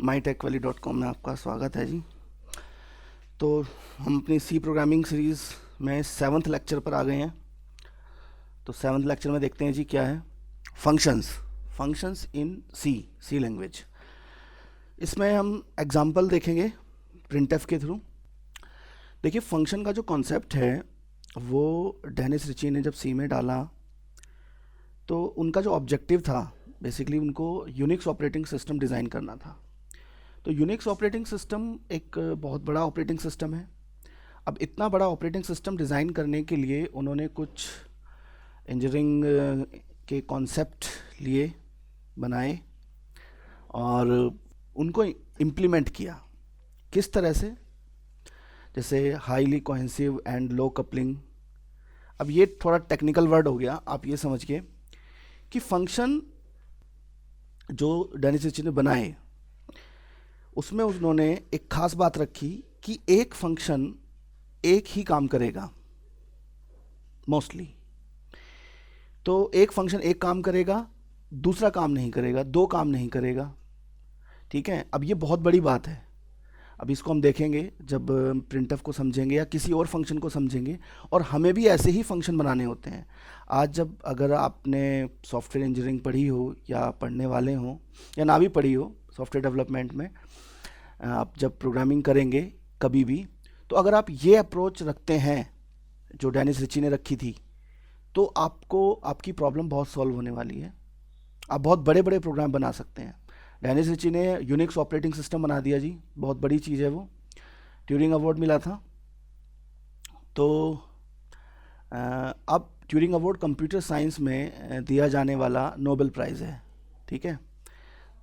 mytechvalley.com में आपका स्वागत है जी। तो हम अपनी सी प्रोग्रामिंग सीरीज़ में 7th लेक्चर पर आ गए हैं। तो 7th लेक्चर में देखते हैं जी क्या है, फंक्शंस इन सी लैंग्वेज। इसमें हम एग्जांपल देखेंगे प्रिंटफ के थ्रू। देखिए, फंक्शन का जो कॉन्सेप्ट है वो डेनिस रिची ने जब सी में डाला तो उनका जो ऑब्जेक्टिव था बेसिकली उनको यूनिक्स ऑपरेटिंग सिस्टम डिज़ाइन करना था। तो यूनिक्स ऑपरेटिंग सिस्टम एक बहुत बड़ा ऑपरेटिंग सिस्टम है। अब इतना बड़ा ऑपरेटिंग सिस्टम डिज़ाइन करने के लिए उन्होंने कुछ इंजीनियरिंग के कॉन्सेप्ट लिए, बनाए और उनको इम्प्लीमेंट किया। किस तरह से? जैसे highly cohesive and low coupling. अब ये थोड़ा टेक्निकल वर्ड हो गया, आप ये समझिए कि फंक्शन जो डेनिस रिची ने बनाए उसमें उन्होंने एक खास बात रखी कि एक फंक्शन एक ही काम करेगा मोस्टली। तो एक फंक्शन एक काम करेगा, दूसरा काम नहीं करेगा, दो काम नहीं करेगा। ठीक है, अब ये बहुत बड़ी बात है। अब इसको हम देखेंगे जब प्रिंटफ को समझेंगे या किसी और फंक्शन को समझेंगे, और हमें भी ऐसे ही फंक्शन बनाने होते हैं। आज जब अगर आपने सॉफ्टवेयर इंजीनियरिंग पढ़ी हो या पढ़ने वाले हों या ना भी पढ़ी हो, सॉफ्टवेयर डेवलपमेंट में आप जब प्रोग्रामिंग करेंगे कभी भी, तो अगर आप ये अप्रोच रखते हैं जो डेनिस रिची ने रखी थी, तो आपको आपकी प्रॉब्लम बहुत सॉल्व होने वाली है। आप बहुत बड़े बड़े प्रोग्राम बना सकते हैं। डेनिस रिची ने यूनिक्स ऑपरेटिंग सिस्टम बना दिया जी, बहुत बड़ी चीज़ है वो। ट्यूरिंग अवार्ड मिला था। तो अब ट्यूरिंग अवार्ड कंप्यूटर साइंस में दिया जाने वाला नोबेल प्राइज़ है। ठीक है,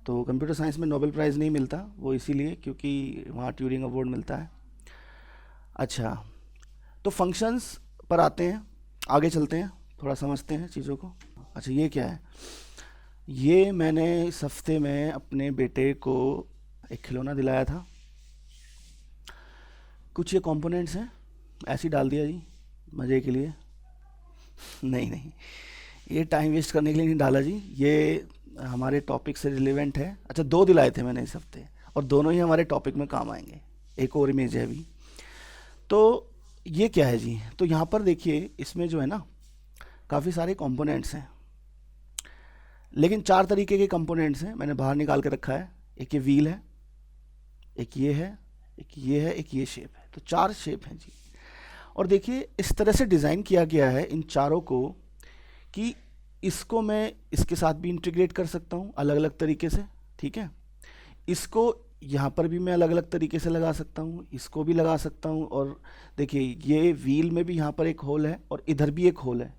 तो कंप्यूटर साइंस में नोबेल प्राइज़ नहीं मिलता, वो इसीलिए क्योंकि वहाँ ट्यूरिंग अवार्ड मिलता है। अच्छा, तो फंक्शंस पर आते हैं, आगे चलते हैं, थोड़ा समझते हैं चीज़ों को। अच्छा, ये क्या है? ये मैंने इस हफ्ते में अपने बेटे को एक खिलौना दिलाया था। कुछ ये कंपोनेंट्स हैं, ऐसे ही डाल दिया जी मज़े के लिए। नहीं, ये टाइम वेस्ट करने के लिए नहीं डाला जी, ये हमारे टॉपिक से रिलेवेंट है। अच्छा, 2 दिलाए थे मैंने इस हफ्ते और दोनों ही हमारे टॉपिक में काम आएंगे। एक और इमेज है अभी। तो ये क्या है जी? तो यहाँ पर देखिए, इसमें जो है ना काफ़ी सारे कंपोनेंट्स हैं, लेकिन 4 तरीके के कंपोनेंट्स हैं, मैंने बाहर निकाल के रखा है। एक ये व्हील है, एक ये है, एक ये है, एक ये शेप है। तो 4 शेप हैं जी। और देखिए, इस तरह से डिज़ाइन किया गया है इन चारों को कि इसको मैं इसके साथ भी इंटीग्रेट कर सकता हूँ अलग अलग तरीके से। ठीक है, इसको यहाँ पर भी मैं अलग अलग तरीके से लगा सकता हूँ, इसको भी लगा सकता हूँ। और देखिए, ये व्हील में भी यहाँ पर एक होल है और इधर भी एक होल है,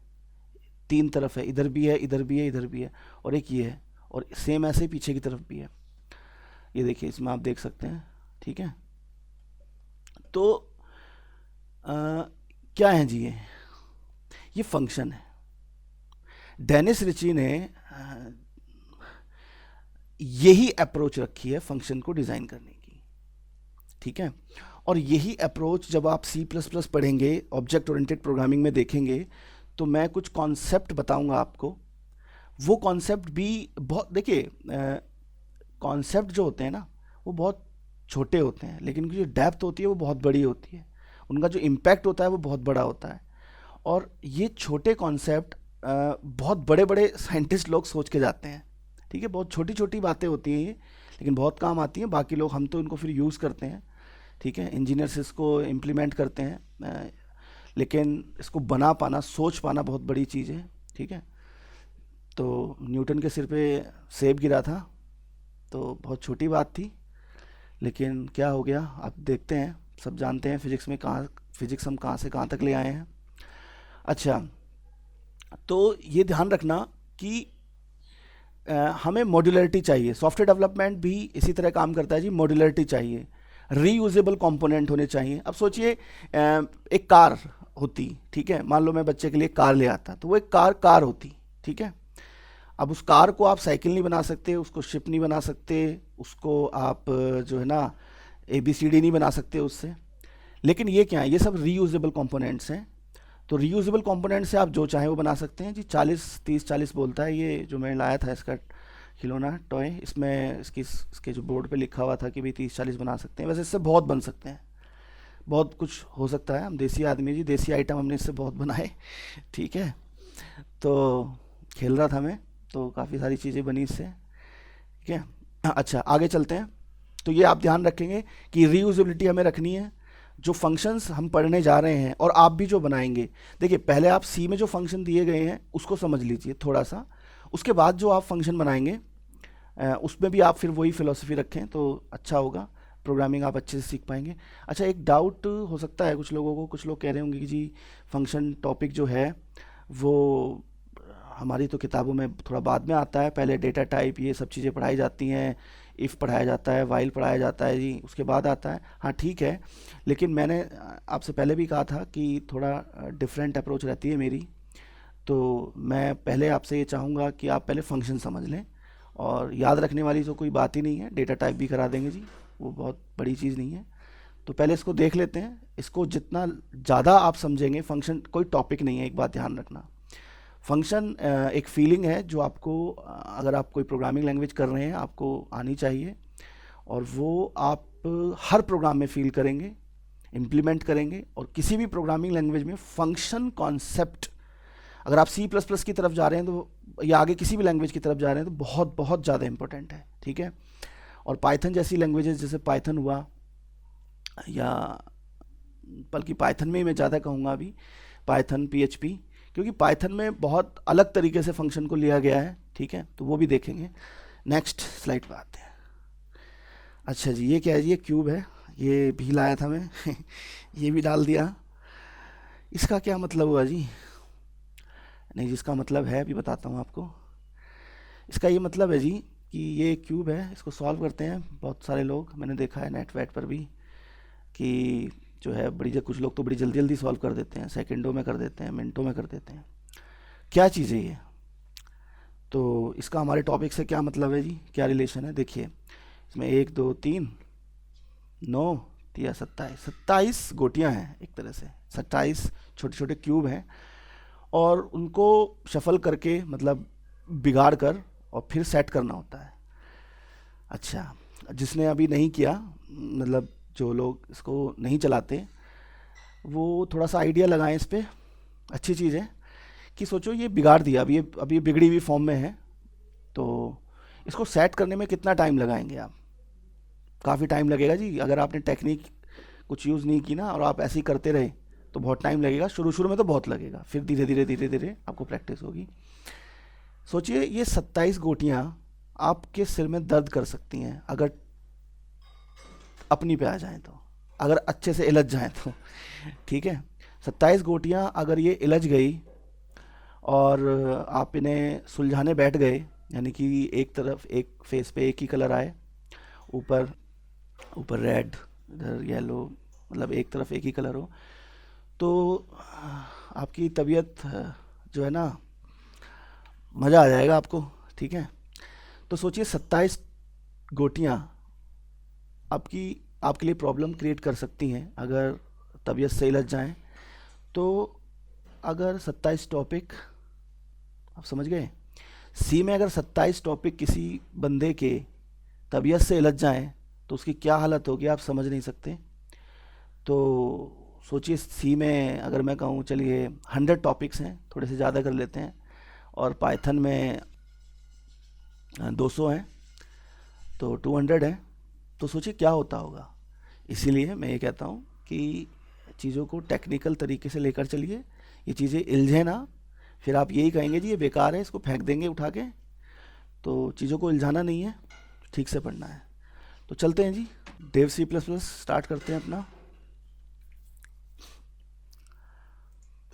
3 तरफ है, इधर भी है, इधर भी है, इधर भी है, और एक ये है, और सेम ऐसे पीछे की तरफ भी है। ये देखिए, इसमें आप देख सकते हैं। ठीक है, तो क्या है जी? ये फंक्शन है। डेनिस रिची ने यही अप्रोच रखी है फंक्शन को डिज़ाइन करने की। ठीक है, और यही अप्रोच जब आप C++ पढ़ेंगे, ऑब्जेक्ट ओरिएंटेड प्रोग्रामिंग में देखेंगे, तो मैं कुछ कॉन्सेप्ट बताऊंगा आपको। वो कॉन्सेप्ट भी बहुत, देखिए कॉन्सेप्ट जो होते हैं ना वो बहुत छोटे होते हैं, लेकिन उनकी जो डेप्थ होती है वो बहुत बड़ी होती है, उनका जो इम्पैक्ट होता है वो बहुत बड़ा होता है। और ये छोटे कॉन्सेप्ट बहुत बड़े बड़े साइंटिस्ट लोग सोच के जाते हैं। ठीक है, बहुत छोटी छोटी बातें होती हैं ये, लेकिन बहुत काम आती हैं। बाकी लोग, हम तो इनको फिर यूज़ करते हैं। ठीक है, इंजीनियर्स इसको इम्प्लीमेंट करते हैं, लेकिन इसको बना पाना, सोच पाना बहुत बड़ी चीज़ है। ठीक है, तो न्यूटन के सिर पे सेब गिरा था, तो बहुत छोटी बात थी, लेकिन क्या हो गया आप देखते हैं, सब जानते हैं फिजिक्स हम कहाँ से कहाँ तक ले आए हैं। अच्छा, तो ये ध्यान रखना कि हमें मॉड्यूलरिटी चाहिए। सॉफ्टवेयर डेवलपमेंट भी इसी तरह काम करता है जी, मॉड्यूलरिटी चाहिए, रीयूजेबल कंपोनेंट होने चाहिए। अब सोचिए, एक कार होती, ठीक है, मान लो मैं बच्चे के लिए कार ले आता, तो वो एक कार होती। ठीक है, अब उस कार को आप साइकिल नहीं बना सकते, उसको शिप नहीं बना सकते, उसको आप जो है ना ABCD नहीं बना सकते उससे। लेकिन ये क्या है? ये सब रीयूजेबल कंपोनेंट्स हैं। तो रीयूजेबल कंपोनेंट से आप जो चाहे वो बना सकते हैं जी। 40 30 40 बोलता है ये जो मैं लाया था इसका खिलौना टॉय, इसमें इसके जो बोर्ड पे लिखा हुआ था कि भाई 30-40 बना सकते हैं। वैसे इससे बहुत बन सकते हैं, बहुत कुछ हो सकता है। हम देसी आदमी जी, देसी आइटम हमने इससे बहुत बनाए। ठीक है, तो खेल रहा था मैं, तो काफ़ी सारी चीज़ें बनी इससे। ठीक है, अच्छा आगे चलते हैं। तो ये आप ध्यान रखेंगे कि रीयूजेबिलिटी हमें रखनी है। जो फंक्शंस हम पढ़ने जा रहे हैं और आप भी जो बनाएंगे, देखिए पहले आप सी में जो फंक्शन दिए गए हैं उसको समझ लीजिए थोड़ा सा, उसके बाद जो आप फंक्शन बनाएंगे उसमें भी आप फिर वही फिलॉसफी रखें तो अच्छा होगा, प्रोग्रामिंग आप अच्छे से सीख पाएंगे। अच्छा, एक डाउट हो सकता है कुछ लोगों को, कुछ लोग कह रहे होंगे कि जी फंक्शन टॉपिक जो है वो हमारी तो किताबों में थोड़ा बाद में आता है, पहले डेटा टाइप ये सब चीज़ें पढ़ाई जाती हैं, इफ़ पढ़ाया जाता है, वाइल पढ़ाया जाता है जी, उसके बाद आता है। हाँ ठीक है, लेकिन मैंने आपसे पहले भी कहा था कि थोड़ा डिफरेंट अप्रोच रहती है मेरी। तो मैं पहले आपसे ये चाहूँगा कि आप पहले फंक्शन समझ लें, और याद रखने वाली तो कोई बात ही नहीं है, डेटा टाइप भी करा देंगे जी, वो बहुत बड़ी चीज़ नहीं है। तो पहले इसको देख लेते हैं। इसको जितना ज़्यादा आप समझेंगे, फंक्शन कोई टॉपिक नहीं है, एक बात ध्यान रखना। फंक्शन एक फीलिंग है जो आपको अगर आप कोई प्रोग्रामिंग लैंग्वेज कर रहे हैं आपको आनी चाहिए, और वो आप हर प्रोग्राम में फील करेंगे, इम्प्लीमेंट करेंगे। और किसी भी प्रोग्रामिंग लैंग्वेज में फंक्शन कॉन्सेप्ट, अगर आप सी प्लस प्लस की तरफ जा रहे हैं तो, या आगे किसी भी लैंग्वेज की तरफ जा रहे हैं तो बहुत बहुत ज़्यादा इंपॉर्टेंट है। ठीक है, और पाइथन जैसी लैंग्वेजेस जैसे पाइथन हुआ, या बल्कि पाइथन में ही मैं ज़्यादा कहूँगा अभी, पाइथन पीएचपी, क्योंकि पाइथन में बहुत अलग तरीके से फंक्शन को लिया गया है। ठीक है, तो वो भी देखेंगे। नेक्स्ट स्लाइड पर आते हैं। अच्छा जी, ये क्या है जी? ये क्यूब है, ये भी लाया था मैं ये भी डाल दिया। इसका क्या मतलब हुआ जी? नहीं, जिसका मतलब है अभी बताता हूँ आपको। इसका ये मतलब है जी कि ये क्यूब है, इसको सॉल्व करते हैं बहुत सारे लोग, मैंने देखा है नेट वेट पर भी, कि जो है कुछ लोग तो बड़ी जल्दी जल्दी सॉल्व कर देते हैं, सेकंडों में कर देते हैं, मिनटों में कर देते हैं। क्या चीज़ है ये? तो इसका हमारे टॉपिक से क्या मतलब है जी, क्या रिलेशन है? देखिए, इसमें 1 2 3 9 या 27 गोटियाँ हैं, एक तरह से 27 छोटे छोटे क्यूब हैं, और उनको शफल करके, मतलब बिगाड़ कर, और फिर सेट करना होता है। अच्छा, जिसने अभी नहीं किया, मतलब जो लोग इसको नहीं चलाते, वो थोड़ा सा आइडिया लगाएं इस पे। अच्छी चीज़ है कि सोचो ये बिगाड़ दिया, अभी ये बिगड़ी हुई फॉर्म में है, तो इसको सेट करने में कितना टाइम लगाएंगे आप? काफ़ी टाइम लगेगा जी। अगर आपने टेक्निक कुछ यूज़ नहीं की ना, और आप ऐसे ही करते रहे, तो बहुत टाइम लगेगा। शुरू शुरू में तो बहुत लगेगा, फिर धीरे धीरे धीरे धीरे आपको प्रैक्टिस होगी। सोचिए, ये 27 गोटियाँ आपके सिर में दर्द कर सकती हैं अगर अपनी पे आ जाएं तो, अगर अच्छे से इलझ जाएं तो। ठीक है, 27 गोटियाँ अगर ये इलझ गई और आप इन्हें सुलझाने बैठ गए, यानी कि एक तरफ एक फेस पे एक ही कलर आए, ऊपर ऊपर रेड, इधर येलो, मतलब एक तरफ एक ही कलर हो, तो आपकी तबीयत जो है ना, मज़ा आ जाएगा आपको। ठीक है, तो सोचिए 27 गोटियाँ आपकी आपके लिए प्रॉब्लम क्रिएट कर सकती हैं अगर तबीयत से लग जाएं। तो अगर 27 टॉपिक, आप समझ गए, सी में अगर 27 टॉपिक किसी बंदे के तबीयत से लग जाएं तो उसकी क्या हालत होगी आप समझ नहीं सकते। तो सोचिए, सी में अगर मैं कहूँ चलिए 100 टॉपिक्स हैं, थोड़े से ज़्यादा कर लेते हैं, और पाइथन में 200 हैं, तो 200 है, तो सोचिए क्या होता होगा। इसीलिए मैं ये कहता हूँ कि चीज़ों को टेक्निकल तरीके से लेकर चलिए, ये चीज़ें इल्झे ना, फिर आप यही कहेंगे जी ये बेकार है, इसको फेंक देंगे उठा के। तो चीज़ों को इल्झाना नहीं है, ठीक से पढ़ना है। तो चलते हैं जी, Dev C plus plus start करते हैं अपना।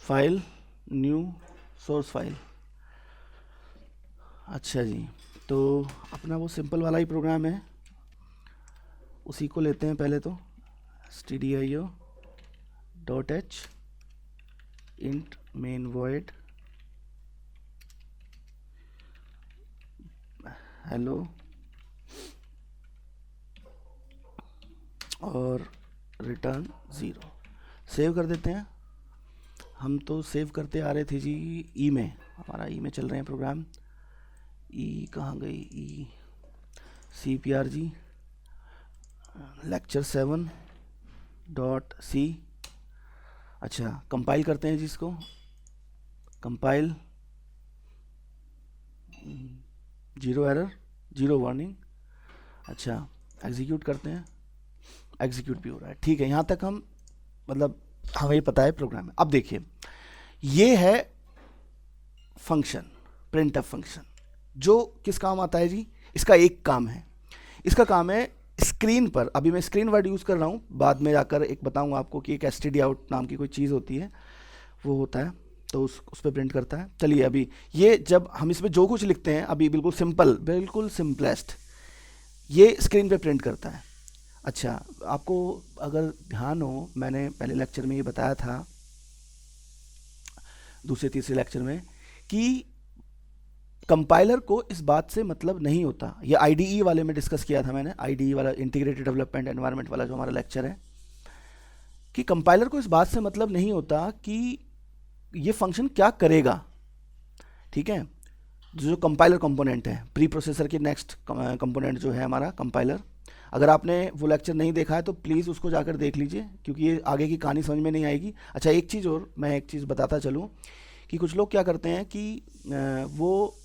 File, new, source file. अच्छा जी, तो अपना वो सिंपल वाला ही प्रोग्राम है, उसी को लेते हैं पहले। तो stdio dot H int main void hello, और रिटर्न 0। सेव कर देते हैं। हम तो सेव करते आ रहे थे जी ई में, हमारा ई में चल रहे हैं प्रोग्राम। ई कहाँ गई, ई CPRG लेक्चर 7.c। अच्छा कंपाइल करते हैं जी इसको, कंपाइल, 0 एरर 0 वार्निंग। अच्छा एग्जीक्यूट करते हैं, एग्जीक्यूट भी हो रहा है, ठीक है। यहाँ तक हम मतलब हमें ये पता है प्रोग्राम है। अब देखिए ये है फंक्शन, printf फंक्शन, जो किस काम आता है जी, इसका एक काम है, इसका काम है स्क्रीन पर, अभी मैं स्क्रीन वर्ड यूज़ कर रहा हूँ, बाद में जाकर एक बताऊँगा आपको कि एक stdout नाम की कोई चीज़ होती है, वो होता है, तो उस पर प्रिंट करता है। चलिए अभी ये जब हम इसमें जो कुछ लिखते हैं अभी बिल्कुल सिंपल, बिल्कुल सिंपलेस्ट, ये स्क्रीन पे प्रिंट करता है। अच्छा आपको अगर ध्यान हो, मैंने पहले लेक्चर में ये बताया था, दूसरे तीसरे लेक्चर में, कि कंपाइलर को इस बात से मतलब नहीं होता, ये IDE वाले में डिस्कस किया था मैंने, IDE वाला इंटीग्रेटेड डेवलपमेंट एनवायरनमेंट वाला जो हमारा लेक्चर है, कि कंपाइलर को इस बात से मतलब नहीं होता कि ये फंक्शन क्या करेगा, ठीक है। जो कंपाइलर कंपोनेंट है, प्री प्रोसेसर के नेक्स्ट कंपोनेंट जो है हमारा कंपाइलर, अगर आपने वो लेक्चर नहीं देखा है तो प्लीज़ उसको जाकर देख लीजिए, क्योंकि ये आगे की कहानी समझ में नहीं आएगी। अच्छा एक चीज़ और, मैं एक चीज़ बताता चलूँ कि कुछ लोग क्या करते हैं कि वो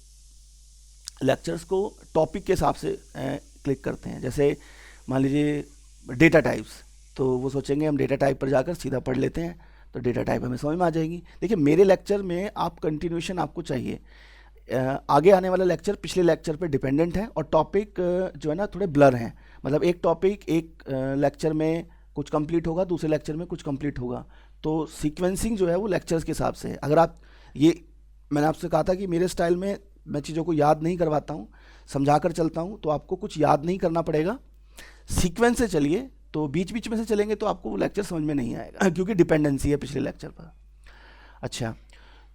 लेक्चर्स को टॉपिक के हिसाब से क्लिक करते हैं, जैसे मान लीजिए डेटा टाइप्स, तो वो सोचेंगे हम डेटा टाइप पर जाकर सीधा पढ़ लेते हैं तो डेटा टाइप हमें समझ में आ जाएगी। देखिए मेरे लेक्चर में आप कंटिन्यूशन आपको चाहिए, आगे आने वाला लेक्चर पिछले लेक्चर पे डिपेंडेंट है, और टॉपिक जो है ना थोड़े ब्लर हैं, मतलब एक टॉपिक एक लेक्चर में कुछ कंप्लीट होगा, दूसरे लेक्चर में कुछ कंप्लीट होगा, तो सीक्वेंसिंग जो है वो लेक्चर्स के हिसाब से है। अगर आप ये, मैंने आपसे कहा था कि मेरे स्टाइल में मैं चीज़ों को याद नहीं करवाता हूँ, समझा कर चलता हूँ, तो आपको कुछ याद नहीं करना पड़ेगा, सीक्वेंस से चलिए, तो बीच बीच में से चलेंगे तो आपको वो लेक्चर समझ में नहीं आएगा, क्योंकि डिपेंडेंसी है पिछले लेक्चर पर। अच्छा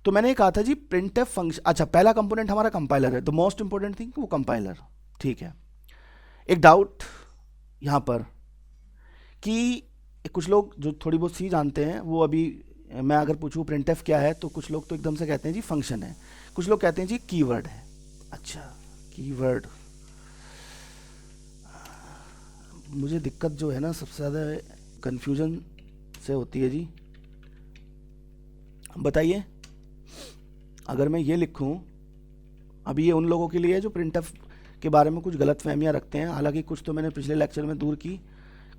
तो मैंने कहा था जी printf फंक्शन, अच्छा पहला कंपोनेंट हमारा कंपाइलर है, द मोस्ट इंपॉर्टेंट थिंग वो कंपाइलर, ठीक है। एक डाउट यहाँ पर कि कुछ लोग जो थोड़ी बहुत सी जानते हैं वो, अभी मैं अगर पूछूँ printf क्या है, तो कुछ लोग तो एकदम से कहते हैं जी फंक्शन है, कुछ लोग कहते हैं जी कीवर्ड है। अच्छा कीवर्ड, मुझे दिक्कत जो है ना सबसे ज़्यादा कन्फ्यूजन से होती है जी, बताइए अगर मैं ये लिखूं, अभी ये उन लोगों के लिए है जो printf के बारे में कुछ गलत फहमियाँ रखते हैं, हालांकि कुछ तो मैंने पिछले लेक्चर में दूर की,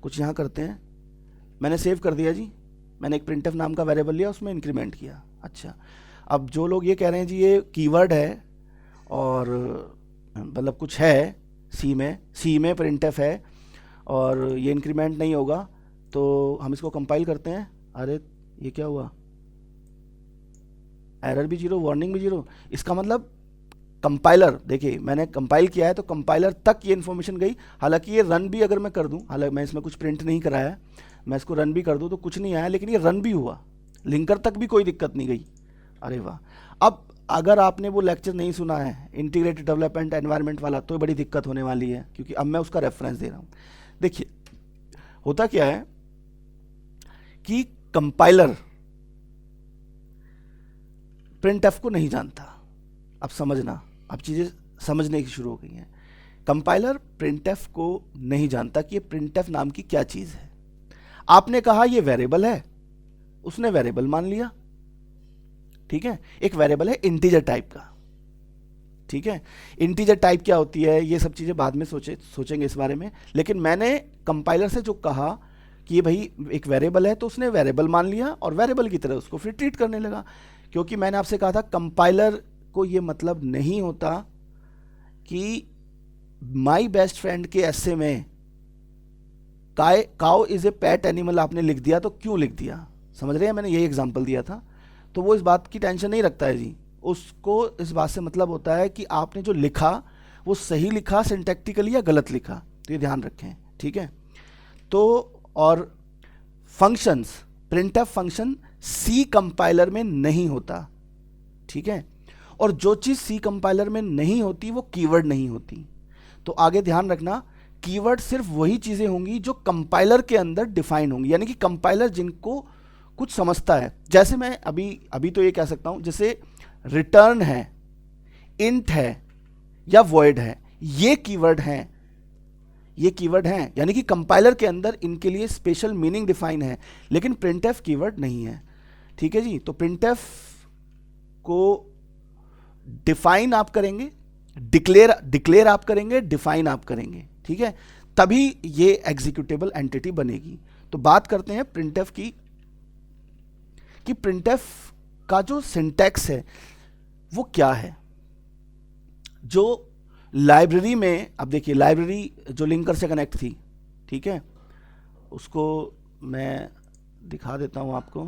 कुछ यहाँ करते हैं। मैंने सेव कर दिया जी, मैंने एक printf नाम का वेरिएबल लिया, उसमें इंक्रीमेंट किया। अच्छा अब जो लोग ये कह रहे हैं जी ये कीवर्ड है और मतलब कुछ है सी में printf है और ये इंक्रीमेंट नहीं होगा, तो हम इसको कंपाइल करते हैं। अरे ये क्या हुआ, एरर भी 0 वार्निंग भी 0, इसका मतलब कंपाइलर, देखिए मैंने कंपाइल किया है तो कंपाइलर तक ये इन्फॉर्मेशन गई। हालांकि ये रन भी अगर मैं कर दूं, हालांकि मैं इसमें कुछ प्रिंट नहीं कराया है, मैं इसको रन भी कर दूं तो कुछ नहीं आया, लेकिन ये रन भी हुआ, लिंकर तक भी कोई दिक्कत नहीं गई। अरे वाह, अब अगर आपने वो लेक्चर नहीं सुना है इंटीग्रेटेड डेवलपमेंट एनवायरनमेंट वाला, तो बड़ी दिक्कत होने वाली है, क्योंकि अब मैं उसका रेफरेंस दे रहा हूँ। देखिए होता क्या है कि कंपाइलर printf को नहीं जानता। अब समझना, अब चीज़ें समझने की शुरू हो गई हैं। कंपाइलर printf को नहीं जानता कि ये printf नाम की क्या चीज़ है। आपने कहा ये वेरिएबल है, उसने वेरिएबल मान लिया, ठीक है, एक वेरिएबल है इंटीजर टाइप का, ठीक है। इंटीजर टाइप क्या होती है ये सब चीज़ें बाद में सोचेंगे इस बारे में, लेकिन मैंने कंपाइलर से जो कहा कि ये भाई एक वेरिएबल है, तो उसने वेरिएबल मान लिया और वेरिएबल की तरह उसको फिर ट्रीट करने लगा। क्योंकि मैंने आपसे कहा था कंपाइलर को ये मतलब नहीं होता कि माई बेस्ट फ्रेंड के ऐसे में cow is a pet animal आपने लिख दिया, तो क्यों लिख दिया, समझ रहे हैं, मैंने यही एग्जांपल दिया था। तो वो इस बात की टेंशन नहीं रखता है जी, उसको इस बात से मतलब होता है कि आपने जो लिखा वो सही लिखा सिंटैक्टिकली या गलत लिखा, तो ये ध्यान रखें, ठीक है। तो और functions, printf function C compiler में नहीं होता, ठीक है, और जो चीज़ सी कंपाइलर में नहीं होती वो कीवर्ड नहीं होती। तो आगे ध्यान रखना, कीवर्ड सिर्फ वही चीज़ें होंगी जो कंपाइलर के अंदर डिफाइन होंगी, यानी कि कंपाइलर जिनको कुछ समझता है। जैसे मैं अभी तो ये कह सकता हूँ, जैसे रिटर्न है, इंट है, या void है, ये कीवर्ड हैं, ये कीवर्ड हैं, यानी कि कंपाइलर के अंदर इनके लिए स्पेशल मीनिंग डिफाइन है, लेकिन printf कीवर्ड नहीं है। ठीक है जी, तो printf को डिफाइन आप करेंगे, डिक्लेयर आप करेंगे, डिफाइन आप करेंगे, ठीक है, तभी ये एग्जीक्यूटेबल एंटिटी बनेगी। तो बात करते हैं printf की, कि printf का जो सिंटैक्स है वो क्या है। जो लाइब्रेरी में, अब देखिए लाइब्रेरी जो लिंकर से कनेक्ट थी, ठीक है, उसको मैं दिखा देता हूं आपको।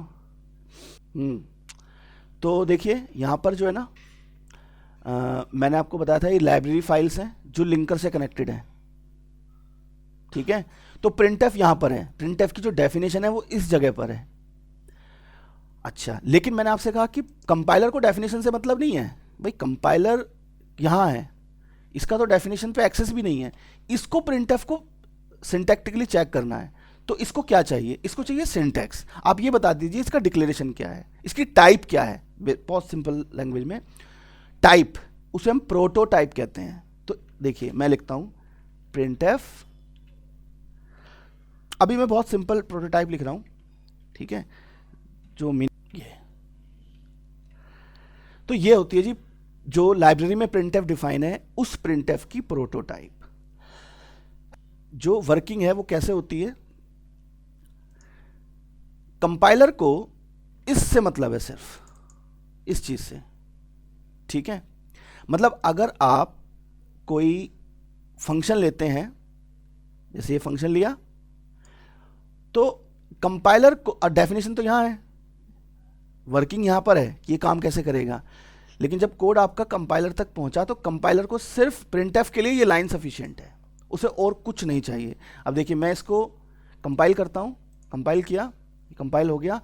तो देखिए यहाँ पर जो है ना, मैंने आपको बताया था ये लाइब्रेरी फाइल्स हैं जो लिंकर से कनेक्टेड हैं, ठीक है। तो printf यहां पर है, printf की जो डेफिनेशन है वो इस जगह पर है। अच्छा, लेकिन मैंने आपसे कहा कि कंपाइलर को डेफिनेशन से मतलब नहीं है भाई, कंपाइलर यहां है, इसका तो डेफिनेशन पे एक्सेस भी नहीं है, इसको printf को सिंटैक्टिकली चेक करना है। तो इसको क्या चाहिए, इसको चाहिए सिंटैक्स। आप ये बता दीजिए इसका डिक्लेरेशन क्या है, इसकी टाइप क्या है, बहुत सिंपल लैंग्वेज में टाइप, उसे हम प्रोटोटाइप कहते हैं। तो देखिए मैं लिखता हूं printf, अभी मैं बहुत सिंपल प्रोटोटाइप लिख रहा हूं, ठीक है, जो ये, तो ये होती है जी जो लाइब्रेरी में printf डिफाइन है, उस printf की प्रोटोटाइप। जो वर्किंग है वो कैसे होती है, कंपाइलर को इससे मतलब है, सिर्फ इस चीज से, ठीक है। मतलब अगर आप कोई फंक्शन लेते हैं, जैसे ये फंक्शन लिया, तो कंपाइलर को, डेफिनेशन तो यहां है, वर्किंग यहां पर है कि ये काम कैसे करेगा, लेकिन जब कोड आपका कंपाइलर तक पहुंचा तो कंपाइलर को सिर्फ printf के लिए ये लाइन सफिशिएंट है, उसे और कुछ नहीं चाहिए। अब देखिए मैं इसको कंपाइल करता हूं, कंपाइल किया, कंपाइल हो गया,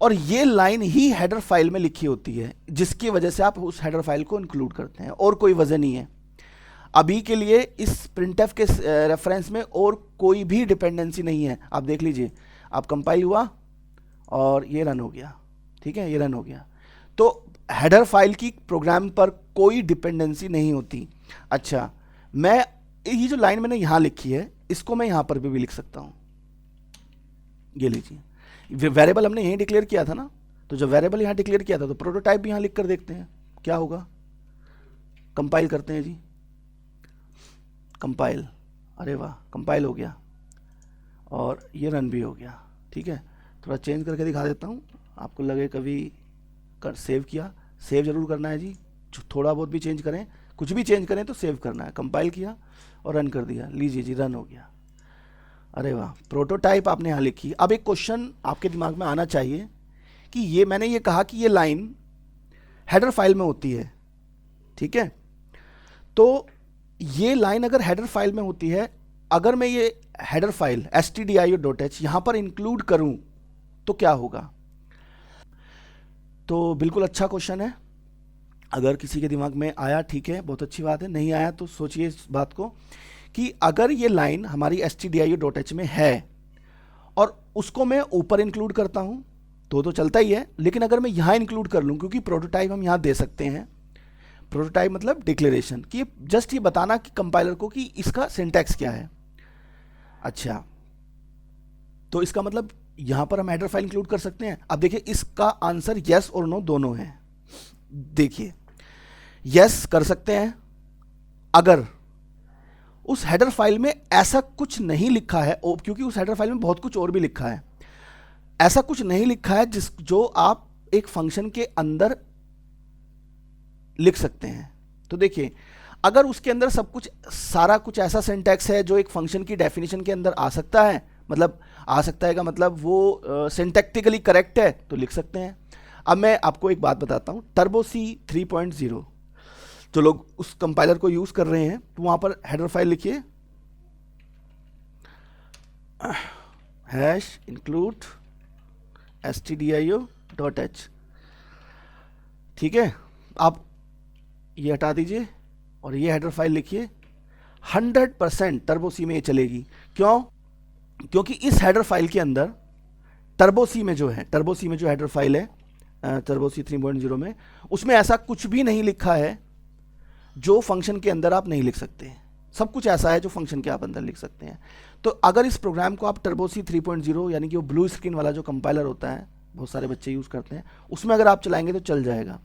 और ये लाइन ही हेडर फाइल में लिखी होती है, जिसकी वजह से आप उस हेडर फाइल को इंक्लूड करते हैं, और कोई वजह नहीं है। अभी के लिए इस printf के रेफरेंस में और कोई भी डिपेंडेंसी नहीं है। आप देख लीजिए, आप कंपाइल हुआ और ये रन हो गया, ठीक है, ये रन हो गया। तो हेडर फाइल की प्रोग्राम पर कोई डिपेंडेंसी नहीं होती। अच्छा, मैं ये जो लाइन मैंने यहां लिखी है, इसको मैं यहां पर भी लिख सकता हूं। ये लीजिए, वेरिएबल हमने यहीं डिक्लेयर किया था ना, तो जब वेरिएबल यहां डिक्लेयर किया था तो प्रोटोटाइप भी यहां लिख कर देखते हैं क्या होगा। कंपाइल करते हैं जी, कंपाइल, अरे वाह, कंपाइल हो गया और ये रन भी हो गया, ठीक है। थोड़ा चेंज करके दिखा देता हूँ, आपको लगे कभी सेव किया, सेव जरूर करना है जी, थोड़ा बहुत भी चेंज करें, कुछ भी चेंज करें तो सेव करना है। कंपाइल किया और रन कर दिया, लीजिए जी रन हो गया। अरे वाह, प्रोटोटाइप आपने यहाँ लिखी। अब एक क्वेश्चन आपके दिमाग में आना चाहिए कि ये मैंने ये कहा कि ये लाइन हेडर फाइल में होती है, ठीक है, तो ये लाइन अगर हेडर फाइल में होती है, अगर मैं ये हेडर फाइल stdio.h यहां पर इंक्लूड करूं तो क्या होगा। तो बिल्कुल अच्छा क्वेश्चन है, अगर किसी के दिमाग में आया ठीक है, बहुत अच्छी बात है, नहीं आया तो सोचिए इस बात को कि अगर ये लाइन हमारी stdio.h में है और उसको मैं ऊपर इंक्लूड करता हूं तो चलता ही है, लेकिन अगर मैं यहां इंक्लूड कर लूं, क्योंकि प्रोटोटाइप हम यहां दे सकते हैं, प्रोटोटाइप मतलब डिक्लेरेशन, कि जस्ट ये बताना कि कंपाइलर को कि इसका सिंटैक्स क्या है। अच्छा, तो इसका मतलब यहां पर हम हेडर फाइल इंक्लूड कर सकते हैं। अब देखिए इसका आंसर यस और नो दोनों है। देखिए यस कर सकते हैं अगर उस हेडर फाइल में ऐसा कुछ नहीं लिखा है, क्योंकि उस हेडर फाइल में बहुत कुछ और भी लिखा है, ऐसा कुछ नहीं लिखा है जो आप एक फंक्शन के अंदर लिख सकते हैं। तो देखिए अगर उसके अंदर सब कुछ, सारा कुछ ऐसा सिंटैक्स है जो एक फंक्शन की डेफिनेशन के अंदर आ सकता है, मतलब आ सकता है का मतलब वो सिंटैक्टिकली करेक्ट है, तो लिख सकते हैं। अब मैं आपको एक बात बताता हूं, टर्बो सी 3.0 जो लोग उस कंपाइलर को यूज कर रहे हैं, तो वहां पर हेडर फाइल लिखिए #include stdio.h, ठीक है। आप ये हटा दीजिए और ये हेडर फाइल लिखिए, 100% टर्बो सी में ये चलेगी। क्यों? क्योंकि इस हेडर फाइल के अंदर टर्बो सी में जो हेडर फाइल है टर्बो सी 3.0 में, उसमें ऐसा कुछ भी नहीं लिखा है जो फंक्शन के अंदर आप नहीं लिख सकते हैं, सब कुछ ऐसा है जो फंक्शन के आप अंदर लिख सकते हैं। तो अगर इस प्रोग्राम को आप टर्बो सी 3.0 यानी कि वो ब्लू स्क्रीन वाला जो कंपाइलर होता है, बहुत सारे बच्चे यूज़ करते हैं, उसमें अगर आप चलाएंगे तो चल जाएगा।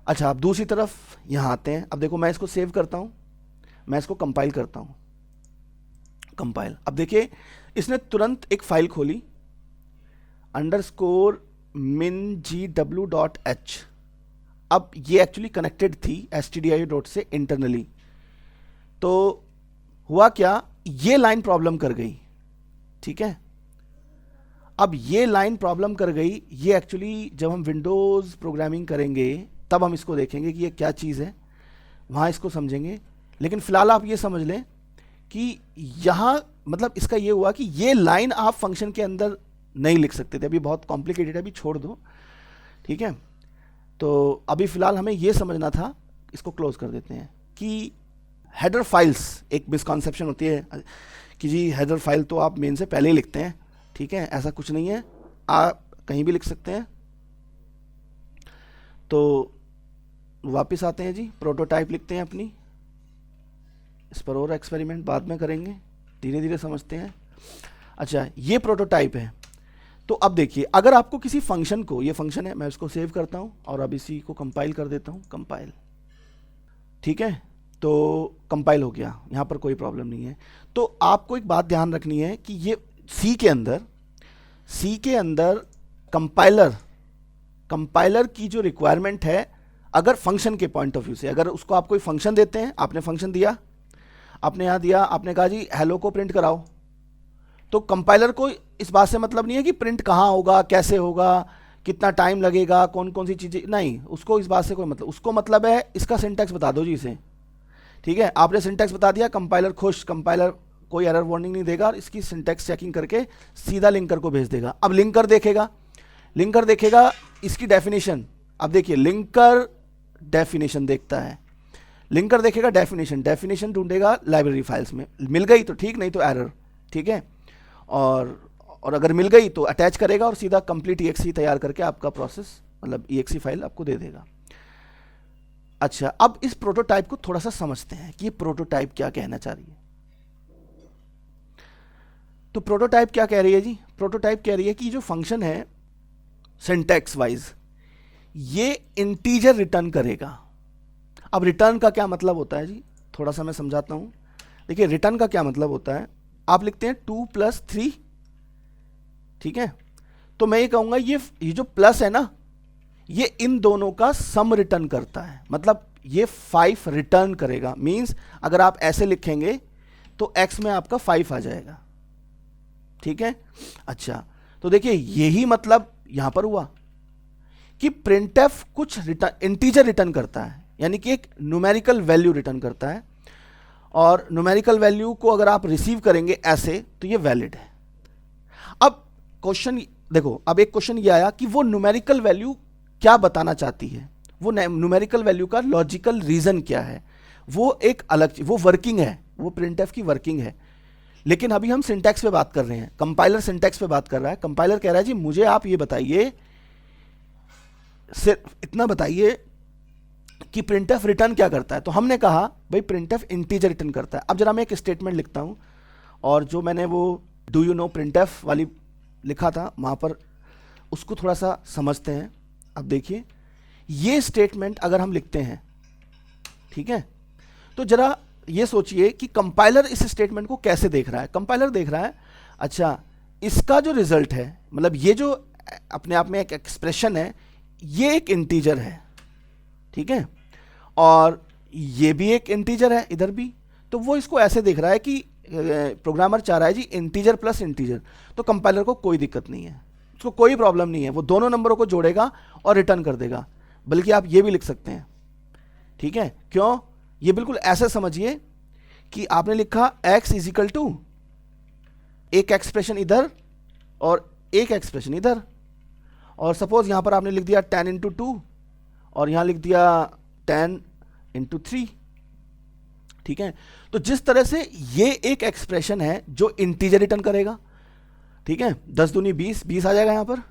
अच्छा, आप दूसरी तरफ यहाँ आते हैं। अब देखो मैं इसको सेव करता हूँ, मैं इसको कंपाइल करता हूँ, कंपाइल। अब देखिए इसने तुरंत एक फाइल खोली _min_gw.h। अब ये एक्चुअली कनेक्टेड थी stdio से इंटरनली। तो हुआ क्या, ये लाइन प्रॉब्लम कर गई, ठीक है। अब ये लाइन प्रॉब्लम कर गई, ये एक्चुअली जब हम विंडोज़ प्रोग्रामिंग करेंगे तब हम इसको देखेंगे कि ये क्या चीज़ है, वहाँ इसको समझेंगे। लेकिन फ़िलहाल आप ये समझ लें कि यहाँ मतलब इसका ये हुआ कि ये लाइन आप फंक्शन के अंदर नहीं लिख सकते थे। अभी बहुत कॉम्प्लिकेटेड है, अभी छोड़ दो, ठीक है। तो अभी फ़िलहाल हमें ये समझना था, इसको क्लोज कर देते हैं, कि हेडर फाइल्स, एक मिसकॉन्सेप्शन होती है कि जी हेडर फाइल तो आप मेन से पहले ही लिखते हैं, ठीक है। ऐसा कुछ नहीं है, आप कहीं भी लिख सकते हैं। तो वापस आते हैं जी, प्रोटोटाइप लिखते हैं अपनी। इस पर और एक्सपेरिमेंट बाद में करेंगे, धीरे धीरे समझते हैं। अच्छा, ये प्रोटोटाइप है। तो अब देखिए, अगर आपको किसी फंक्शन को, ये फंक्शन है, मैं इसको सेव करता हूं और अब इसी को कंपाइल कर देता हूं, कंपाइल, ठीक है। तो कंपाइल हो गया, यहां पर कोई प्रॉब्लम नहीं है। तो आपको एक बात ध्यान रखनी है कि ये सी के अंदर कंपाइलर की जो रिक्वायरमेंट है, अगर फंक्शन के पॉइंट ऑफ व्यू से, अगर उसको आप कोई फंक्शन देते हैं, आपने फंक्शन दिया, आपने यहाँ दिया, आपने कहा जी हेलो को प्रिंट कराओ, तो कंपाइलर को इस बात से मतलब नहीं है कि प्रिंट कहाँ होगा, कैसे होगा, कितना टाइम लगेगा, कौन कौन सी चीज़ें, नहीं, उसको इस बात से कोई मतलब, उसको मतलब है इसका सिंटैक्स बता दो जी इसे, ठीक है। आपने सिंटैक्स बता दिया, कंपाइलर खुश, कंपाइलर कोई एरर वार्निंग नहीं देगा और इसकी सिंटैक्स चेकिंग करके सीधा लिंकर को भेज देगा। अब लिंकर देखेगा इसकी डेफिनेशन। अब देखिए लिंकर डेफिनेशन देखता है, लिंकर देखेगा डेफिनेशन ढूंढेगा लाइब्रेरी फाइल्स में, मिल गई तो ठीक, नहीं तो एरर, ठीक है। और अगर मिल गई तो अटैच करेगा और सीधा कंप्लीट EXE तैयार करके आपका प्रोसेस, मतलब EXE फाइल आपको दे देगा। अच्छा, अब इस प्रोटोटाइप को थोड़ा सा समझते हैं कि ये प्रोटोटाइप क्या कहना चाह रही है। तो प्रोटोटाइप क्या कह रही है जी, प्रोटोटाइप कह रही है कि जो फंक्शन है सिंटैक्स वाइज ये इंटीजर रिटर्न करेगा। अब रिटर्न का क्या मतलब होता है जी, थोड़ा सा मैं समझाता हूं। देखिए रिटर्न का क्या मतलब होता है, आप लिखते हैं 2 + 3, ठीक है। तो मैं ये कहूंगा ये जो प्लस है ना, ये इन दोनों का सम रिटर्न करता है, मतलब ये 5 रिटर्न करेगा। मींस अगर आप ऐसे लिखेंगे तो x में आपका 5 आ जाएगा, ठीक है। अच्छा, तो देखिए यही मतलब यहां पर हुआ कि प्रिंटफ कुछ इंटीजर रिटर्न करता है, यानी कि एक न्यूमेरिकल वैल्यू रिटर्न करता है, और न्यूमेरिकल वैल्यू को अगर आप रिसीव करेंगे ऐसे तो ये वैलिड है। अब क्वेश्चन देखो, अब एक क्वेश्चन ये आया कि वो न्यूमेरिकल वैल्यू क्या बताना चाहती है, वो न्यूमेरिकल वैल्यू का लॉजिकल रीजन क्या है, वो एक अलग चीज, वो वर्किंग है, वो प्रिंटफ की वर्किंग है। लेकिन अभी हम सिंटैक्स पे बात कर रहे हैं, कंपाइलर सिंटैक्स पे बात कर रहा है। कंपाइलर कह रहा है जी मुझे आप ये बताइए, सिर्फ इतना बताइए कि प्रिंटफ रिटर्न क्या करता है। तो हमने कहा भाई प्रिंटफ इंटीजर रिटर्न करता है। अब जरा मैं एक स्टेटमेंट लिखता हूं, और जो मैंने वो डू यू नो प्रिंटफ वाली लिखा था वहां पर उसको थोड़ा सा समझते हैं। अब देखिए ये स्टेटमेंट अगर हम लिखते हैं, ठीक है, तो जरा ये सोचिए कि कंपाइलर इस स्टेटमेंट को कैसे देख रहा है। कंपाइलर देख रहा है, अच्छा इसका जो रिजल्ट है, मतलब ये जो अपने आप में एक एक्सप्रेशन है, ये एक इंटीजर है, ठीक है, और ये भी एक इंटीजर है इधर भी। तो वो इसको ऐसे देख रहा है कि प्रोग्रामर चाह रहा है जी इंटीजर प्लस इंटीजर। तो कंपाइलर को कोई दिक्कत नहीं है, उसको कोई प्रॉब्लम नहीं है, वो दोनों नंबरों को जोड़ेगा और रिटर्न कर देगा। बल्कि आप ये भी लिख सकते हैं, ठीक है। क्यों, ये बिल्कुल ऐसे समझिए कि आपने लिखा x = एक एक्सप्रेशन इधर और एक एक्सप्रेशन इधर, और सपोज यहां पर आपने लिख दिया 10 × 2 और यहां लिख दिया 10 × 3, ठीक है। तो जिस तरह से ये एक एक्सप्रेशन है जो इंटीजर रिटर्न करेगा, ठीक है, 10 दूनी 20, 20 आ जाएगा यहां पर,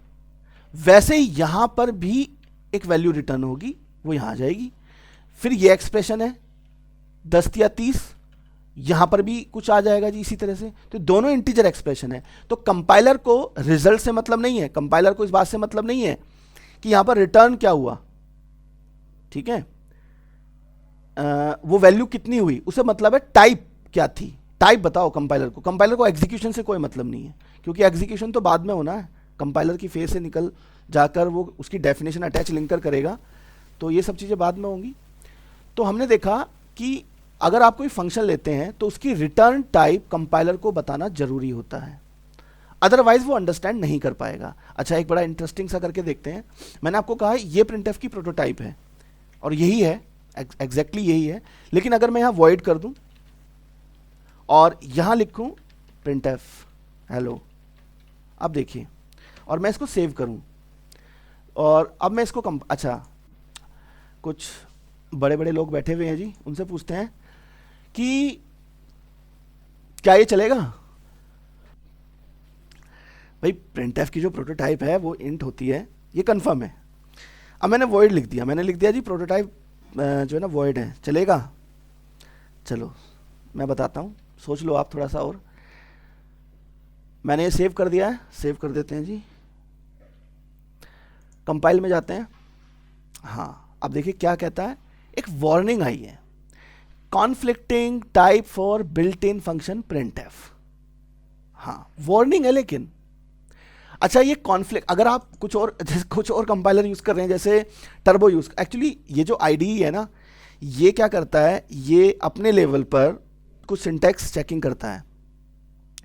वैसे ही यहां पर भी एक वैल्यू रिटर्न होगी, वो यहां आ जाएगी। फिर ये एक्सप्रेशन है 10 या 30, यहां पर भी कुछ आ जाएगा जी इसी तरह से। तो दोनों इंटीजर एक्सप्रेशन है। तो कंपाइलर को रिजल्ट से मतलब नहीं है, कंपाइलर को इस बात से मतलब नहीं है कि यहां पर रिटर्न क्या हुआ, ठीक है, वो वैल्यू कितनी हुई, उसे मतलब है टाइप क्या थी, टाइप बताओ कंपाइलर को। कंपाइलर को एग्जीक्यूशन से कोई मतलब नहीं है, क्योंकि एग्जीक्यूशन तो बाद में होना है, कंपाइलर की फेज से निकल जाकर वो उसकी डेफिनेशन अटैच लिंकर करेगा, तो ये सब चीज़ें बाद में होंगी। तो हमने देखा कि अगर आप कोई फंक्शन लेते हैं तो उसकी रिटर्न टाइप कंपाइलर को बताना जरूरी होता है, अदरवाइज वो अंडरस्टैंड नहीं कर पाएगा। अच्छा, एक बड़ा इंटरेस्टिंग सा करके देखते हैं। मैंने आपको कहा है ये प्रिंटफ की प्रोटोटाइप है और यही है, एग्जैक्टली यही है। लेकिन अगर मैं यहां वॉइड कर दूं और यहां लिखूं प्रिंटफ हेलो, अब देखिए, और मैं इसको सेव करूं और अब मैं इसको अच्छा, कुछ बड़े बड़े लोग बैठे हुए हैं जी, उनसे पूछते हैं कि क्या ये चलेगा। भाई प्रिंटफ की जो प्रोटोटाइप है वो इंट होती है, ये कंफर्म है। अब मैंने वॉइड लिख दिया, मैंने लिख दिया जी प्रोटोटाइप जो है ना वॉइड है, चलेगा। चलो मैं बताता हूँ, सोच लो आप थोड़ा सा और। मैंने ये सेव कर दिया है, सेव कर देते हैं जी, कंपाइल में जाते हैं। हाँ, अब देखिए क्या कहता है, एक वार्निंग आई है, conflicting type for built in function printf. हाँ वार्निंग है, लेकिन अच्छा ये कॉन्फ्लिक्ट, अगर आप कुछ और कंपाइलर यूज कर रहे हैं जैसे टर्बो यूज, एक्चुअली ये जो आईडीई है ना, ये क्या करता है, ये अपने लेवल पर कुछ सिंटैक्स चेकिंग करता है,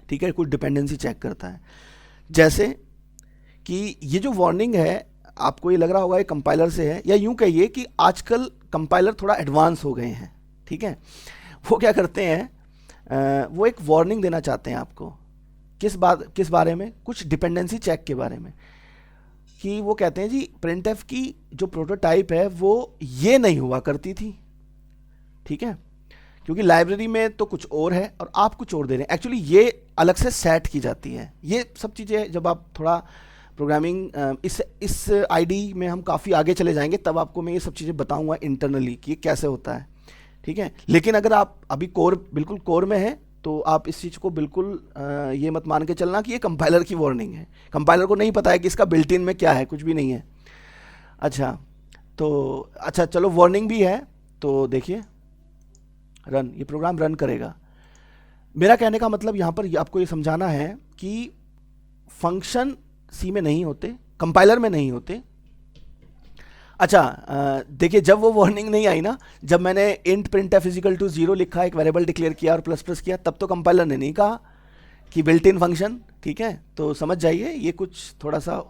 ठीक है, कुछ डिपेंडेंसी चेक करता है। जैसे कि ये जो वार्निंग है, आपको ये लग रहा होगा ये कंपाइलर से है, या यूं कहिए कि आजकल कंपाइलर थोड़ा एडवांस हो गए हैं, ठीक है। वो क्या करते हैं, वो एक वार्निंग देना चाहते हैं आपको, किस बारे में, कुछ डिपेंडेंसी चेक के बारे में, कि वो कहते हैं जी प्रिंटफ की जो प्रोटोटाइप है वो ये नहीं हुआ करती थी, ठीक है, क्योंकि लाइब्रेरी में तो कुछ और है और आप कुछ और दे रहे हैं। एक्चुअली ये अलग से सेट की जाती है। ये सब चीज़ें जब आप थोड़ा प्रोग्रामिंग इस आईडी में हम काफ़ी आगे चले जाएंगे, तब आपको मैं ये सब चीज़ें बताऊंगा इंटरनली कि ये कैसे होता है, ठीक है। लेकिन अगर आप अभी बिल्कुल कोर में है, तो आप इस चीज़ को बिल्कुल ये मत मान के चलना कि ये कंपाइलर की वार्निंग है। कंपाइलर को नहीं पता है कि इसका बिल्ट इन में क्या है, कुछ भी नहीं है। अच्छा चलो, वार्निंग भी है तो देखिए, रन, ये प्रोग्राम रन करेगा। मेरा कहने का मतलब यहाँ पर आपको ये समझाना है कि फंक्शन सी में नहीं होते, कंपाइलर में नहीं होते। अच्छा देखिए, जब वो वार्निंग नहीं आई ना, जब मैंने इंट printf इक्वल टू 0 लिखा, एक वेरिएबल डिक्लेयर किया और प्लस प्लस किया, तब तो कंपाइलर ने नहीं कहा कि बिल्ट इन फंक्शन, ठीक है। तो समझ जाइए ये कुछ थोड़ा सा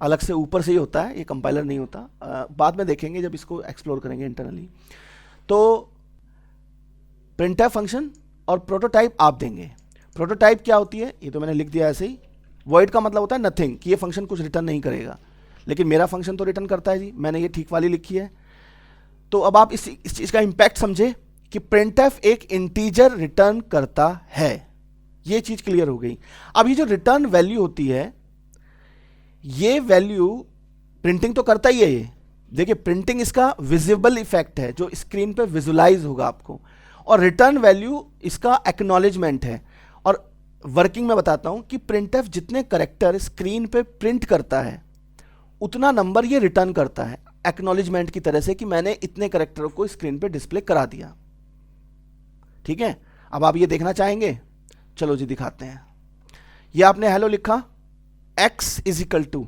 अलग से ऊपर से ही होता है, ये कंपाइलर नहीं होता। बाद में देखेंगे जब इसको एक्सप्लोर करेंगे इंटरनली। तो printf फंक्शन और प्रोटोटाइप आप देंगे। प्रोटोटाइप क्या होती है, ये तो मैंने लिख दिया ऐसे ही। वॉइड का मतलब होता है नथिंग, कि ये फंक्शन कुछ रिटर्न नहीं करेगा, लेकिन मेरा फंक्शन तो रिटर्न करता है जी, मैंने ये ठीक वाली लिखी है। तो अब आप इस चीज़ का इंपैक्ट समझे कि printf एक इंटीजर रिटर्न करता है, ये चीज़ क्लियर हो गई। अब ये जो रिटर्न वैल्यू होती है, ये वैल्यू प्रिंटिंग तो करता ही है। ये देखिए, प्रिंटिंग इसका विजिबल इफेक्ट है जो स्क्रीन पे विजुलाइज होगा आपको, और रिटर्न वैल्यू इसका एक्नॉलेजमेंट है। और वर्किंग में बताता हूं कि printf जितने करेक्टर स्क्रीन पे प्रिंट करता है, उतना नंबर ये रिटर्न करता है एक्नॉलेजमेंट की तरह से, कि मैंने इतने करेक्टरों को स्क्रीन पे डिस्प्ले करा दिया, ठीक है। अब आप ये देखना चाहेंगे, चलो जी दिखाते हैं। ये आपने हेलो लिखा, x is equal to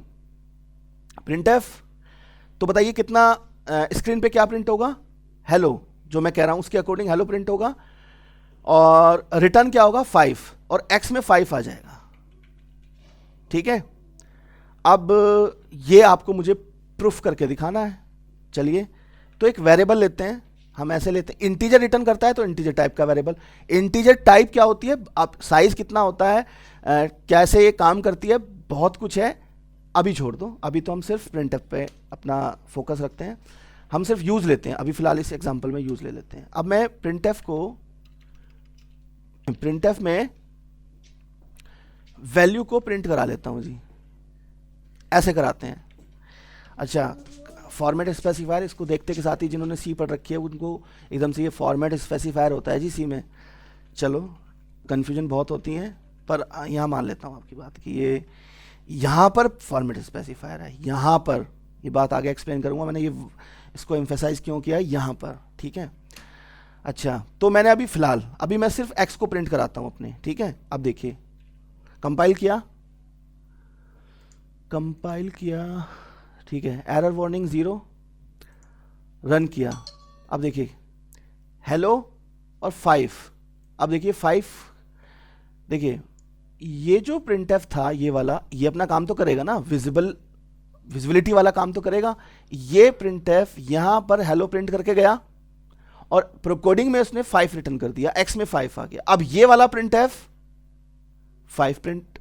printf, तो बताइए कितना स्क्रीन पे क्या प्रिंट होगा, हेलो, जो मैं कह रहा हूं उसके अकॉर्डिंग हेलो प्रिंट होगा, और रिटर्न क्या होगा 5, और x में 5 आ जाएगा, ठीक है। अब ये आपको मुझे प्रूफ करके दिखाना है। चलिए, तो एक वेरिएबल लेते हैं, हम ऐसे लेते हैं, इंटीजर रिटर्न करता है तो इंटीजर टाइप का वेरिएबल। इंटीजर टाइप क्या होती है, आप साइज कितना होता है, कैसे ये काम करती है, बहुत कुछ है, अभी छोड़ दो। अभी तो हम सिर्फ प्रिंटफ पे अपना फोकस रखते हैं, हम सिर्फ यूज लेते हैं। अभी फिलहाल इस एग्जांपल में यूज ले लेते हैं। अब मैं प्रिंटफ में वैल्यू को प्रिंट करा लेता हूं जी, ऐसे कराते हैं। अच्छा, फॉर्मेट स्पेसिफायर, इसको देखते के साथ ही जिन्होंने सी पढ़ रखी है उनको एकदम से ये फॉर्मेट स्पेसिफायर होता है जी सी में। चलो कन्फ्यूजन बहुत होती है, पर यहाँ मान लेता हूँ आपकी बात कि ये यहाँ पर फॉर्मेट स्पेसिफायर है, यहाँ पर ये बात आगे एक्सप्लेन करूँगा मैंने ये इसको एम्फेसाइज क्यों किया है यहाँ पर, ठीक है। अच्छा, तो मैंने अभी फ़िलहाल अभी मैं सिर्फ एक्स को प्रिंट कराता हूँ अपने, ठीक है। अब देखिए कंपाइल किया, ठीक है, एरर वार्निंग 0, रन किया। अब देखिए हेलो और 5, अब देखिए 5, देखिए ये जो प्रिंटफ था ये वाला, ये अपना काम तो करेगा ना, विजिबिलिटी वाला काम तो करेगा। ये प्रिंटफ यहां पर हेलो प्रिंट करके गया और कोडिंग में उसने 5 रिटर्न कर दिया, एक्स में 5 आ गया। अब ये वाला प्रिंटफ 5 प्रिंट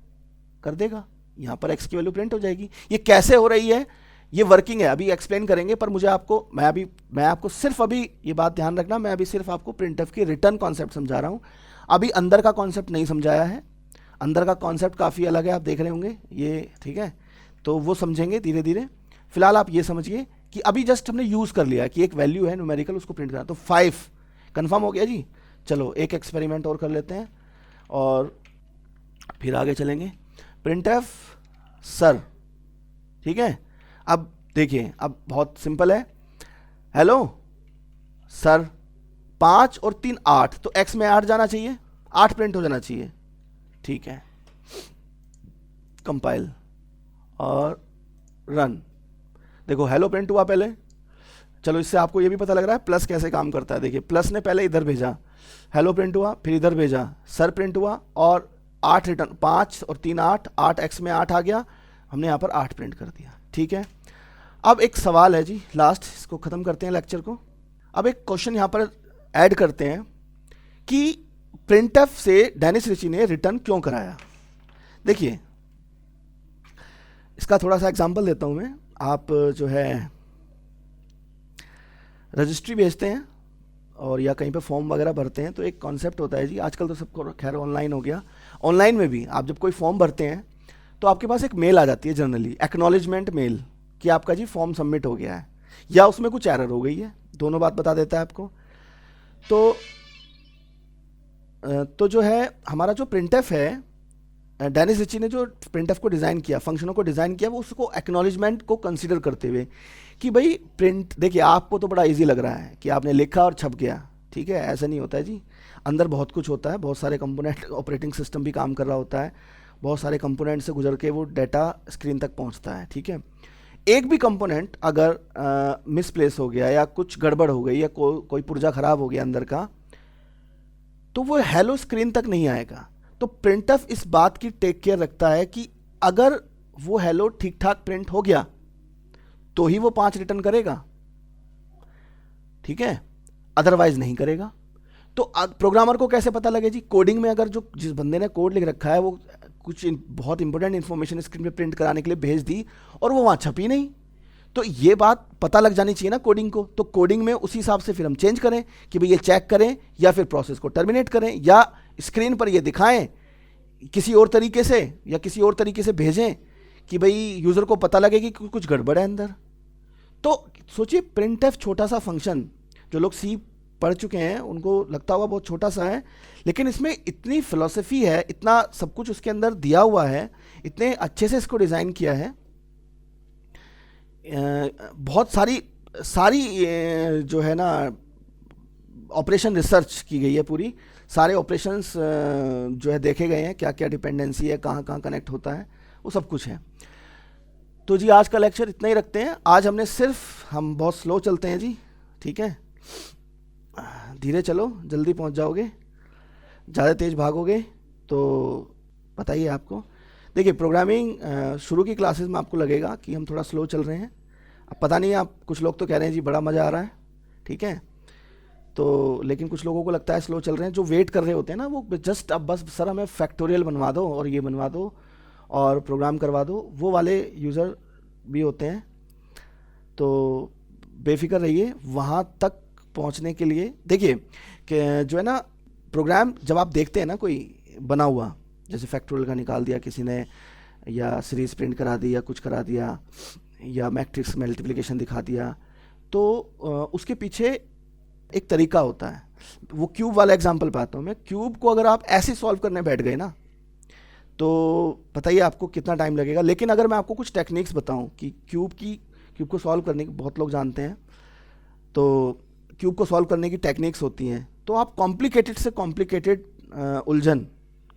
कर देगा, यहां पर एक्स की वैल्यू प्रिंट हो जाएगी। ये कैसे हो रही है, ये वर्किंग है, अभी एक्सप्लेन करेंगे, पर मुझे आपको मैं आपको सिर्फ अभी ये बात ध्यान रखना, मैं अभी सिर्फ आपको प्रिंटफ की रिटर्न कॉन्सेप्ट समझा रहा हूं, अभी अंदर का कॉन्सेप्ट नहीं समझाया है। अंदर का कॉन्सेप्ट काफ़ी अलग है, आप देख रहे होंगे ये, ठीक है, तो वो समझेंगे धीरे धीरे। फिलहाल आप ये समझिए कि अभी जस्ट हमने यूज़ कर लिया कि एक वैल्यू है न्यूमेरिकल, उसको प्रिंट करना, तो 5 कन्फर्म हो गया जी। चलो एक एक्सपेरिमेंट और कर लेते हैं और फिर आगे चलेंगे। प्रिंटफ सर, ठीक है। अब देखिए अब बहुत सिंपल है, हेलो सर 5 और 3 8, तो एक्स में 8 जाना चाहिए, 8 प्रिंट हो जाना चाहिए, ठीक है। कंपाइल और रन, देखो हेलो प्रिंट हुआ पहले। चलो इससे आपको ये भी पता लग रहा है प्लस कैसे काम करता है। देखिए प्लस ने पहले इधर भेजा, हेलो प्रिंट हुआ, फिर इधर भेजा, सर प्रिंट हुआ और 8 रिटर्न, 5 और 3 8, 8 एक्स में 8 आ गया, हमने यहाँ पर 8 प्रिंट कर दिया, ठीक है। अब एक सवाल है जी लास्ट, इसको ख़त्म करते हैं लेक्चर को। अब एक क्वेश्चन यहाँ पर ऐड करते हैं कि प्रिंटफ से डेनिस रिची ने रिटर्न क्यों कराया। देखिए इसका थोड़ा सा एग्जांपल देता हूँ मैं। आप जो है रजिस्ट्री भेजते हैं और या कहीं पे फॉर्म वगैरह भरते हैं, तो एक कॉन्सेप्ट होता है जी, आजकल तो सबको खैर ऑनलाइन हो गया। ऑनलाइन में भी आप जब कोई फॉर्म भरते हैं तो आपके पास एक मेल आ जाती है जनरली, एक्नॉलेजमेंट मेल, कि आपका जी फॉर्म सबमिट हो गया है या उसमें कुछ एरर हो गई है, दोनों बात बता देता है आपको। तो जो है हमारा जो प्रिंटफ है, डेनिस रिची ने जो प्रिंटफ को डिज़ाइन किया, फंक्शनों को डिज़ाइन किया, वो उसको एक्नॉलेजमेंट को कंसीडर करते हुए कि भाई प्रिंट, देखिए आपको तो बड़ा इजी लग रहा है कि आपने लिखा और छप गया, ठीक है, ऐसा नहीं होता है जी। अंदर बहुत कुछ होता है, बहुत सारे कंपोनेंट, ऑपरेटिंग सिस्टम भी काम कर रहा होता है, बहुत सारे कंपोनेंट से गुजर के वो डाटा स्क्रीन तक पहुंचता है, ठीक है। एक भी कंपोनेंट अगर मिसप्लेस हो गया या कुछ गड़बड़ हो गई या कोई पुर्जा खराब हो गया अंदर का, तो वो हेलो स्क्रीन तक नहीं आएगा। तो प्रिंटफ इस बात की टेक केयर रखता है कि अगर वो हेलो ठीक ठाक प्रिंट हो गया तो ही वो 5 रिटर्न करेगा, ठीक है, अदरवाइज नहीं करेगा। तो प्रोग्रामर को कैसे पता लगे जी, कोडिंग में अगर जो जिस बंदे ने कोड लिख रखा है वो कुछ बहुत इंपॉर्टेंट इंफॉर्मेशन स्क्रीन पे प्रिंट कराने के लिए भेज दी और वो वहां छपी नहीं, तो ये बात पता लग जानी चाहिए ना कोडिंग को। तो कोडिंग में उसी हिसाब से फिर हम चेंज करें कि भाई ये चेक करें या फिर प्रोसेस को टर्मिनेट करें या स्क्रीन पर ये दिखाएं किसी और तरीके से या किसी और तरीके से भेजें कि भाई यूज़र को पता लगे कि कुछ गड़बड़ है अंदर। तो सोचिए प्रिंटफ छोटा सा फंक्शन, जो लोग सी पढ़ चुके हैं उनको लगता होगा बहुत छोटा सा है, लेकिन इसमें इतनी फिलॉसफी है, इतना सब कुछ उसके अंदर दिया हुआ है, इतने अच्छे से इसको डिज़ाइन किया है, बहुत सारी जो है ना ऑपरेशन रिसर्च की गई है पूरी, सारे ऑपरेशंस जो है देखे गए हैं, क्या क्या डिपेंडेंसी है, कहाँ कहाँ कनेक्ट होता है, वो सब कुछ है। तो जी आज का लेक्चर इतना ही रखते हैं। आज हमने सिर्फ, हम बहुत स्लो चलते हैं जी, ठीक है, धीरे चलो जल्दी पहुंच जाओगे, ज़्यादा तेज़ भागोगे तो पता ही है आपको। देखिए प्रोग्रामिंग शुरू की क्लासेस में आपको लगेगा कि हम थोड़ा स्लो चल रहे हैं, अब पता नहीं, आप कुछ लोग तो कह रहे हैं जी बड़ा मज़ा आ रहा है, ठीक है, तो लेकिन कुछ लोगों को लगता है स्लो चल रहे हैं। जो वेट कर रहे होते हैं ना वो जस्ट अब बस सर हमें फैक्टोरियल बनवा दो और ये बनवा दो और प्रोग्राम करवा दो, वो वाले यूज़र भी होते हैं। तो बेफिक्र रहिए, वहाँ तक पहुँचने के लिए देखिए कि जो है ना प्रोग्राम जब आप देखते हैं ना कोई बना हुआ, जैसे फैक्टोरियल का निकाल दिया किसी ने या सीरीज प्रिंट करा दी या कुछ करा दिया या मैट्रिक्स मल्टीप्लिकेशन दिखा दिया, तो उसके पीछे एक तरीका होता है। वो क्यूब वाला एग्जांपल पे आता हूँ मैं। क्यूब को अगर आप ऐसे सॉल्व करने बैठ गए ना, तो बताइए आपको कितना टाइम लगेगा। लेकिन अगर मैं आपको कुछ टेक्निक्स बताऊं कि क्यूब को सॉल्व करने की, बहुत लोग जानते हैं, तो क्यूब को सॉल्व करने की टेक्निक्स होती हैं, तो आप कॉम्प्लिकेटेड से कॉम्प्लिकेटेड उलझन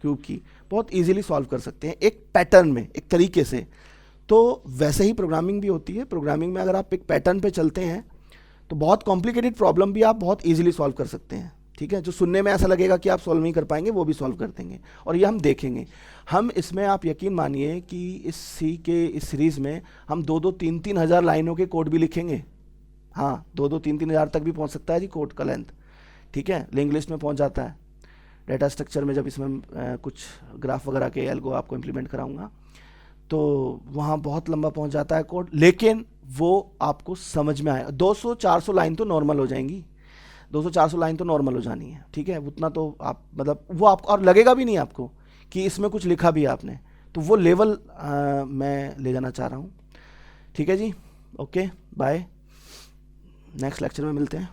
क्यूब की बहुत इजीली सॉल्व कर सकते हैं एक पैटर्न में, एक तरीके से। तो वैसे ही प्रोग्रामिंग भी होती है। प्रोग्रामिंग में अगर आप एक पैटर्न पे चलते हैं तो बहुत कॉम्प्लिकेटेड प्रॉब्लम भी आप बहुत इजीली सॉल्व कर सकते हैं। ठीक है, जो सुनने में ऐसा लगेगा कि आप सॉल्व नहीं कर पाएंगे, वो भी सॉल्व कर देंगे, और ये हम देखेंगे। हम इसमें आप यकीन मानिए कि इस सी के इस सीरीज़ में हम 2-3 हज़ार लाइनों के कोड भी लिखेंगे। हाँ, 2-3 हज़ार तक भी पहुंच सकता है जी कोड का लेंथ। ठीक है, लिंक लिस्ट में पहुंच जाता है। डेटा स्ट्रक्चर में जब इसमें कुछ ग्राफ वगैरह के एल्गो आपको इम्प्लीमेंट कराऊंगा, तो वहाँ बहुत लंबा पहुंच जाता है कोड, लेकिन वो आपको समझ में आएगा। 200-400 लाइन तो नॉर्मल हो जाएंगी, 200-400 लाइन तो नॉर्मल हो जानी है। ठीक है, उतना तो आप मतलब वो आपको और लगेगा भी नहीं आपको कि इसमें कुछ लिखा भी है आपने। तो वो लेवल मैं ले जाना चाह रहा हूँ। ठीक है जी, ओके, बाय, नेक्स्ट लेक्चर में मिलते हैं।